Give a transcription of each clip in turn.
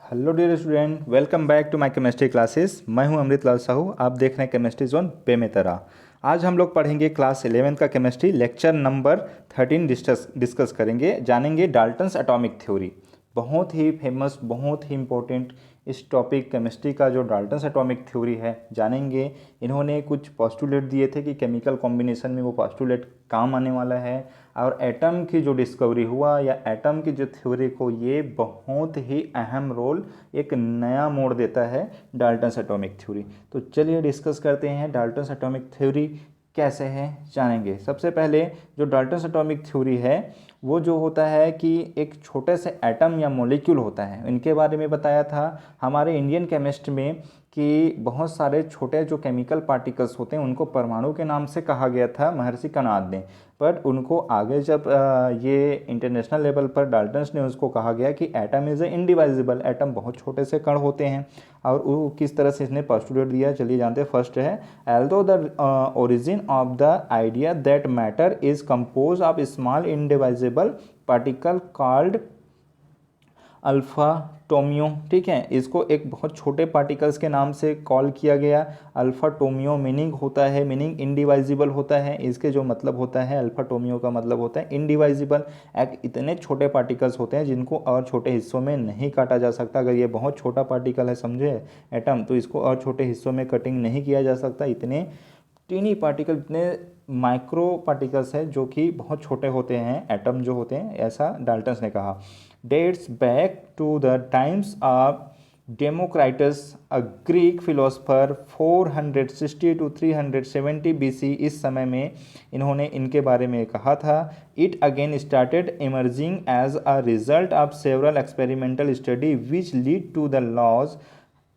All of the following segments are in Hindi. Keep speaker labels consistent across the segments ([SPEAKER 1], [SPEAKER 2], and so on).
[SPEAKER 1] Hello dear student, welcome back to my chemistry classes. मैं हूं अमृत लाल साहू। आप देख रहे हैं केमिस्ट्री जोन बेमेतरा। आज हम लोग पढ़ेंगे क्लास 11 का केमिस्ट्री, लेक्चर नंबर 13 डिस्कस करेंगे। जानेंगे डाल्टन्स एटॉमिक थ्योरी। बहुत ही फेमस, बहुत ही इम्पोर्टेंट इस टॉपिक केमिस्ट्री का जो डाल्टन्स एटॉमिक थ्योरी है, जानेंगे। इन्होंने कुछ पोस्टुलेट दिए थे कि केमिकल कॉम्बिनेशन में वो पोस्टुलेट काम आने वाला है, और एटम की जो डिस्कवरी हुआ या एटम की जो थ्योरी को ये बहुत ही अहम रोल, एक नया मोड़ देता है डाल्टन्स एटॉमिक थ्योरी। तो चलिए डिस्कस करते हैं डाल्टन्स एटॉमिक थ्योरी कैसे है, जानेंगे। सबसे पहले जो डाल्टन्स एटॉमिक थ्योरी है वो जो होता है कि एक छोटे से एटम या मॉलिक्यूल होता है, इनके बारे में बताया था हमारे इंडियन केमिस्ट में कि बहुत सारे छोटे जो केमिकल पार्टिकल्स होते हैं उनको परमाणु के नाम से कहा गया था महर्षि कणाद ने। बट उनको आगे जब ये इंटरनेशनल लेवल पर डाल्टन्स ने उसको कहा गया कि एटम इज़ ए इनडिवाइजिबल, एटम बहुत छोटे से कण होते हैं। और वो किस तरह से इसने पोस्टुलेट दिया, चलिए जानते हैं। फर्स्ट है, although the origin of the idea that matter is composed of small indivisible particle called alpha टोमियो, ठीक है। इसको एक बहुत छोटे पार्टिकल्स के नाम से कॉल किया गया। अल्फ़ा टोमियो मीनिंग होता है, मीनिंग इनडिवाइजिबल होता है। इसके जो मतलब होता है, अल्फ़ा टोमियो का मतलब होता है इनडिवाइजिबल। एक इतने छोटे पार्टिकल्स होते हैं जिनको और छोटे हिस्सों में नहीं काटा जा सकता। अगर ये बहुत छोटा पार्टिकल है, समझे, एटम, तो इसको और छोटे हिस्सों में कटिंग नहीं किया जा सकता। इतने टीनी पार्टिकल, इतने माइक्रो पार्टिकल्स हैं जो कि बहुत छोटे होते हैं, एटम जो होते हैं, ऐसा डाल्टन्स ने कहा। Dates back to the times of Democritus, a Greek philosopher, 460 to 370 BC। इस समय में इन्होंने इनके बारे में कहा था। It again started emerging as a result of several experimental study which lead to the laws.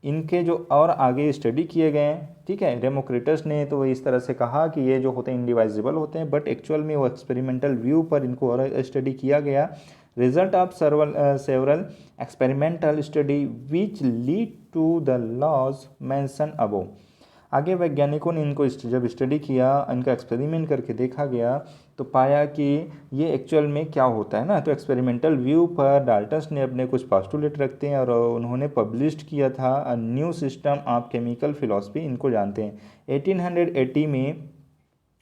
[SPEAKER 1] इनके जो और आगे स्टडी किए गए, ठीक है, डेमोक्रिटस ने तो इस तरह से कहा कि ये जो होते हैं इंडिवाइजिबल होते हैं, बट एक्चुअल में वो एक्सपेरिमेंटल व्यू पर इनको और स्टडी किया गया। Result of several experimental study which lead to the laws mention above. आगे वैज्ञानिकों ने इनको जब स्टडी किया, इनका एक्सपेरिमेंट करके देखा गया, तो पाया कि ये एक्चुअल में क्या होता है ना। तो एक्सपेरिमेंटल व्यू पर डाल्टन्स ने अपने कुछ पोस्टुलेट रखते हैं और उन्होंने पब्लिश किया था a new system of chemical philosophy. इनको जानते हैं 1880 में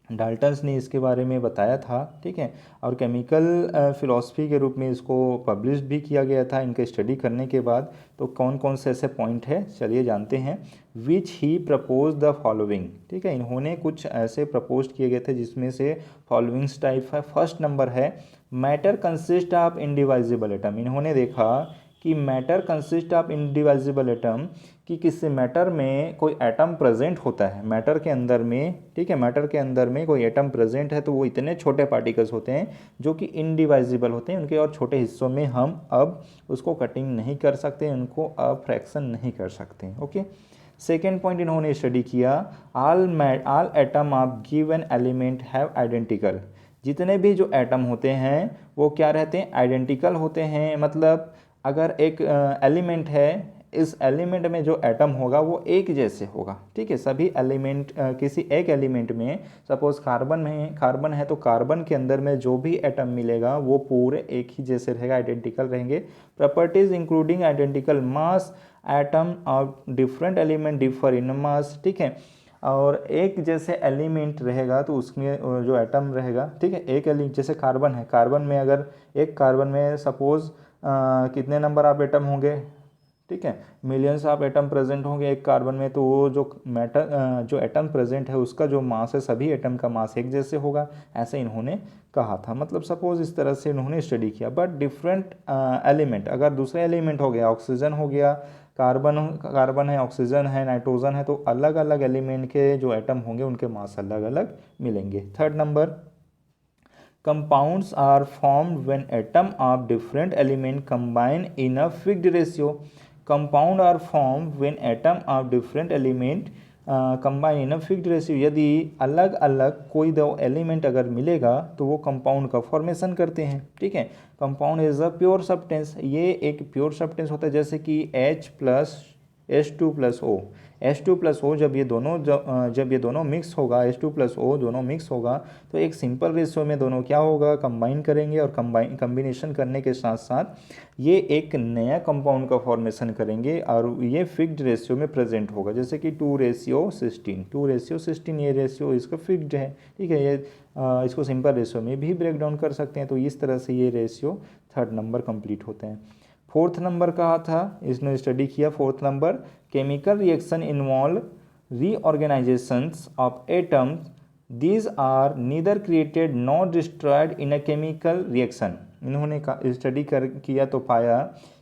[SPEAKER 1] डाल्टन्स ने इसके बारे में बताया था, ठीक है। और केमिकल फिलॉसफी के रूप में इसको पब्लिश भी किया गया था इनके स्टडी करने के बाद। तो कौन कौन से ऐसे पॉइंट है, चलिए जानते हैं। विच ही प्रपोज द फॉलोइंग, ठीक है, इन्होंने कुछ ऐसे प्रपोज किए गए थे जिसमें से फॉलोइंग्स टाइप है। फर्स्ट नंबर है, मैटर कंसिस्ट ऑफ इंडिवाइजिबल एटम। इन्होंने देखा कि मैटर कंसिस्ट ऑफ इंडिवाइजिबल एटम, कि किसी मैटर में कोई एटम प्रेजेंट होता है, मैटर के अंदर में, ठीक है, मैटर के अंदर में कोई एटम प्रेजेंट है, तो वो इतने छोटे पार्टिकल्स होते हैं जो कि इंडिवाइजिबल होते हैं। उनके और छोटे हिस्सों में हम अब उसको कटिंग नहीं कर सकते, उनको अब फ्रैक्शन नहीं कर सकते। ओके। सेकेंड पॉइंट इन्होंने स्टडी किया, all atom of given element have identical. जितने भी जो एटम होते हैं वो क्या रहते हैं, आइडेंटिकल होते हैं। मतलब अगर एक एलिमेंट है, इस एलिमेंट में जो एटम होगा वो एक जैसे होगा, ठीक है। सभी एलिमेंट, किसी एक एलिमेंट में सपोज कार्बन है तो कार्बन के अंदर में जो भी एटम मिलेगा वो पूरे एक ही जैसे रहेगा, आइडेंटिकल रहेंगे। Properties including identical mass, atom of different element differ in mass, ठीक है। और एक जैसे एलिमेंट रहेगा तो उसमें जो एटम रहेगा, ठीक है, एक एलिमेंट जैसे कार्बन है, कार्बन में अगर एक कार्बन में सपोज कितने नंबर ऑफ एटम होंगे, ठीक है, मिलियंस ऑफ एटम प्रेजेंट होंगे एक कार्बन में, तो वो जो जो एटम प्रेजेंट है उसका जो मास है, सभी एटम का मास एक जैसे होगा, ऐसे इन्होंने कहा था। मतलब सपोज इस तरह से इन्होंने स्टडी किया। बट डिफरेंट एलिमेंट, अगर दूसरे एलिमेंट हो गया, ऑक्सीजन हो गया, कार्बन है, ऑक्सीजन है, नाइट्रोजन है, तो अलग अलग एलिमेंट के जो एटम होंगे उनके मास अलग अलग मिलेंगे। Third number, compounds are formed when atom of different element combine in a fixed ratio. Compound are formed when atom of different element combine in a fixed ratio. यदि अलग अलग कोई दो एलिमेंट अगर मिलेगा तो वो कंपाउंड का फॉर्मेशन करते हैं, ठीक है। Compound is a pure substance, ये एक प्योर सब्सटेंस होता है, जैसे कि H+ H2+O। H2+O जब ये दोनों मिक्स होगा, H2+O दोनों मिक्स होगा तो एक सिंपल रेशियो में दोनों क्या होगा, कंबाइन करेंगे और कम्बिनेशन करने के साथ साथ ये एक नया कंपाउंड का फॉर्मेशन करेंगे और ये फिक्स्ड रेशियो में प्रेजेंट होगा। जैसे कि 2:16 ये रेशियो इसका फिक्स्ड है, ठीक है। ये इसको सिंपल रेशियो में भी ब्रेक डाउन कर सकते हैं। तो इस तरह से ये रेशियो थर्ड नंबर कंप्लीट होते हैं। फोर्थ नंबर कहा था, इसने स्टडी किया। Fourth number, chemical reaction involve reorganizations of atoms, these are neither created not destroyed in a chemical reaction. इन्होंने स्टडी किया तो पाया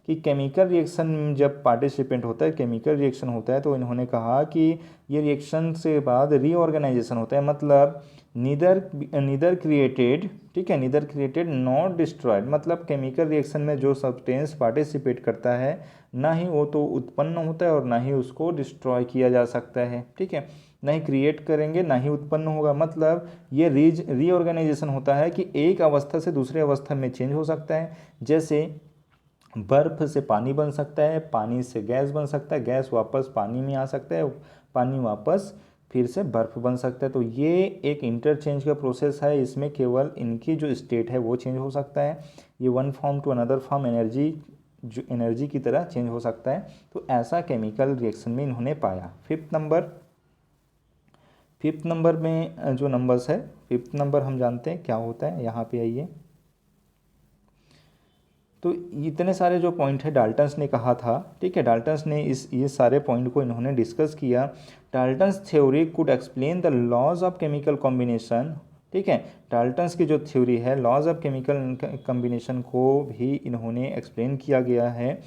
[SPEAKER 1] कि केमिकल रिएक्शन जब पार्टिसिपेंट होता है, केमिकल रिएक्शन होता है, तो इन्होंने कहा कि ये रिएक्शन से बाद रीऑर्गेनाइजेशन होता है। मतलब नीदर क्रिएटेड, ठीक है, नीदर क्रिएटेड नॉट डिस्ट्रॉयड। मतलब केमिकल रिएक्शन में जो सब्सटेंस पार्टिसिपेट करता है ना ही वो तो उत्पन्न होता है और ना ही उसको डिस्ट्रॉय किया जा सकता है, ठीक है। ना ही क्रिएट करेंगे ना ही उत्पन्न होगा। मतलब ये रीऑर्गेनाइजेशन होता है कि एक अवस्था से दूसरे अवस्था में चेंज हो सकता है। जैसे बर्फ़ से पानी बन सकता है, पानी से गैस बन सकता है, गैस वापस पानी में आ सकता है, पानी वापस फिर से बर्फ़ बन सकता है। तो ये एक इंटरचेंज का प्रोसेस है। इसमें केवल इनकी जो स्टेट है वो चेंज हो सकता है। ये one form to another form energy की तरह चेंज हो सकता है। तो ऐसा केमिकल रिएक्शन में इन्होंने पाया। फिफ्थ नंबर में जो नंबर्स है, फिफ्थ नंबर हम जानते हैं क्या होता है। यहाँ पे आइए, तो इतने सारे जो पॉइंट है डाल्टन्स ने कहा था, ठीक है। डाल्टन्स ने ये सारे पॉइंट को इन्होंने डिस्कस किया। Dalton's theory could explain the laws of chemical combination, ठीक है। डाल्टन्स की जो थ्योरी है लॉज ऑफ केमिकल कॉम्बिनेशन को भी इन्होंने एक्सप्लेन किया गया है।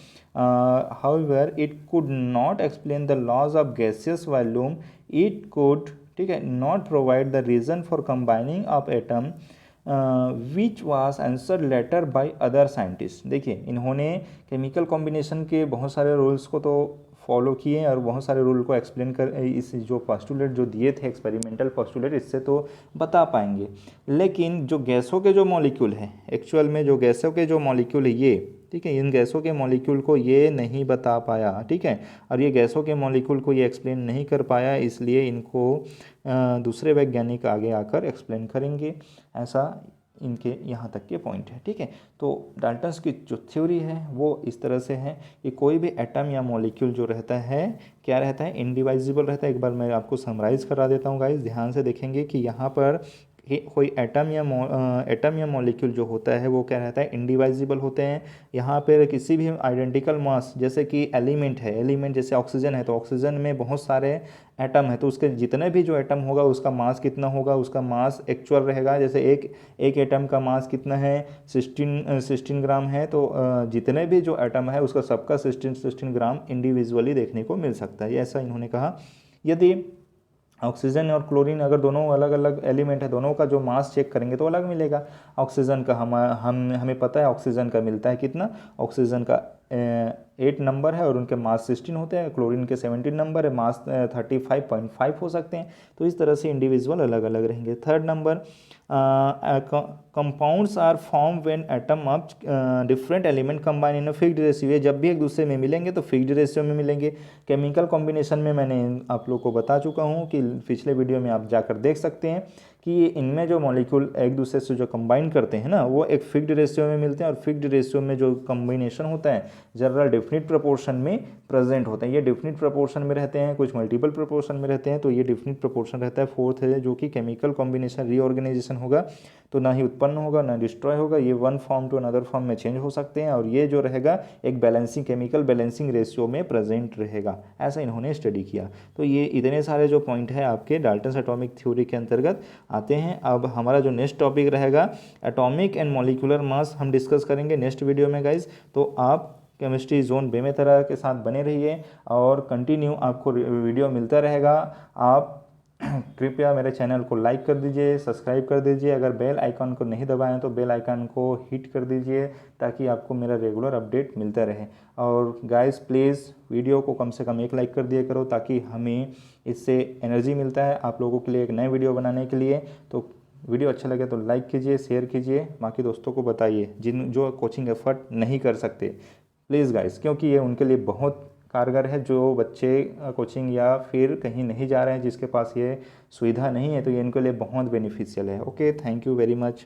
[SPEAKER 1] However it could not explain the laws of gaseous volume. It could, ठीक है, not provide the reason for combining of atom which was answered later by other scientist. देखिए, इन्होंने केमिकल कॉम्बिनेशन के बहुत सारे रूल्स को तो फॉलो किए और बहुत सारे रूल को एक्सप्लेन कर इस जो पोस्टुलेट जो दिए थे, एक्सपेरिमेंटल पोस्टुलेट, इससे तो बता पाएंगे। लेकिन जो गैसों के जो मॉलिक्यूल है, एक्चुअल में जो गैसों के जो मॉलिक्यूल है ये, ठीक है, इन गैसों के मॉलिक्यूल को ये नहीं बता पाया, ठीक है। और ये गैसों के मॉलिक्यूल को ये एक्सप्लेन नहीं कर पाया, इसलिए इनको दूसरे वैज्ञानिक आगे आकर एक्सप्लेन करेंगे। ऐसा इनके यहाँ तक के पॉइंट है, ठीक है। तो डाल्टन्स की जो थ्योरी है वो इस तरह से है कि कोई भी एटम या मॉलिक्यूल जो रहता है, क्या रहता है, इंडिवाइजिबल रहता है। एक बार मैं आपको समराइज करा देता हूँ गाइस, ध्यान से देखेंगे कि यहाँ पर कोई एटम या मॉलिक्यूल जो होता है वो क्या रहता है, इंडिवाइजिबल होते हैं। यहाँ पर किसी भी आइडेंटिकल मास, जैसे कि एलिमेंट है, एलिमेंट जैसे ऑक्सीजन है, तो ऑक्सीजन में बहुत सारे एटम है, तो उसके जितने भी जो एटम होगा उसका मास कितना होगा, उसका मास एक्चुअल रहेगा। जैसे एक एटम का मास कितना है, 16 ग्राम है। तो जितने भी जो एटम है उसका सबका 16 ग्राम इंडिविजुअली देखने को मिल सकता है। ऐसा इन्होंने कहा। यदि ऑक्सीजन और क्लोरीन अगर दोनों अलग अलग एलिमेंट है, दोनों का जो मास चेक करेंगे तो अलग मिलेगा। ऑक्सीजन का हमें पता है ऑक्सीजन का मिलता है कितना, ऑक्सीजन का 8 नंबर है और उनके मास 16 होते हैं। क्लोरीन के 17 नंबर है, मास 35.5 हो सकते हैं। तो इस तरह से इंडिविजुअल अलग अलग रहेंगे। Third number, compounds are form when atom of different element combine in a fixed ratio. जब भी एक दूसरे में मिलेंगे तो फिक्स्ड रेशियो में मिलेंगे। केमिकल कॉम्बिनेशन में मैंने आप लोग को बता चुका हूँ कि पिछले वीडियो में आप जाकर देख सकते हैं कि इनमें जो मॉलिक्यूल एक दूसरे से जो कंबाइन करते हैं ना, वो एक फिक्स्ड रेशियो में मिलते हैं। और फिक्स्ड रेशियो में जो कॉम्बिनेशन होता है जनरल डिफिनिट प्रोपोर्शन में प्रेजेंट होते हैं। ये डिफिनिट प्रोपोर्शन में रहते हैं, कुछ मल्टीपल प्रोपोर्शन में रहते हैं, तो ये डिफिनिट प्रोपोर्शन रहता है। फोर्थ है जो कि केमिकल कॉम्बिनेशन रीऑर्गेनाइजेशन होगा तो ना ही उत्पन्न होगा ना डिस्ट्रॉय होगा, ये one form to another form में चेंज हो सकते हैं। और ये जो रहेगा एक बैलेंसिंग, केमिकल बैलेंसिंग रेशियो में प्रेजेंट रहेगा। ऐसा इन्होंने स्टडी किया। तो ये इतने सारे जो पॉइंट है आपके डाल्टन्स एटॉमिक थ्योरी के अंतर्गत आते हैं। अब हमारा जो नेक्स्ट टॉपिक रहेगा एटॉमिक एंड मॉलिक्यूलर मास, हम डिस्कस करेंगे नेक्स्ट वीडियो में गाइज। तो आप केमिस्ट्री जोन बेमेतरा के साथ बने रहिए और कंटिन्यू आपको वीडियो मिलता रहेगा। आप कृपया मेरे चैनल को लाइक कर दीजिए, सब्सक्राइब कर दीजिए। अगर बेल आइकन को नहीं दबाएं तो बेल आइकन को हिट कर दीजिए ताकि आपको मेरा रेगुलर अपडेट मिलता रहे। और गाइस प्लीज़ वीडियो को कम से कम एक लाइक कर दिया करो ताकि हमें इससे एनर्जी मिलता है आप लोगों के लिए एक नए वीडियो बनाने के लिए। तो वीडियो अच्छा लगे तो लाइक कीजिए, शेयर कीजिए, बाकी दोस्तों को बताइए जो कोचिंग एफर्ट नहीं कर सकते, प्लीज़ गाइस, क्योंकि ये उनके लिए बहुत कारगर है। जो बच्चे कोचिंग या फिर कहीं नहीं जा रहे हैं, जिसके पास ये सुविधा नहीं है, तो ये इनके लिए बहुत बेनिफिशियल है। Okay, thank you very much.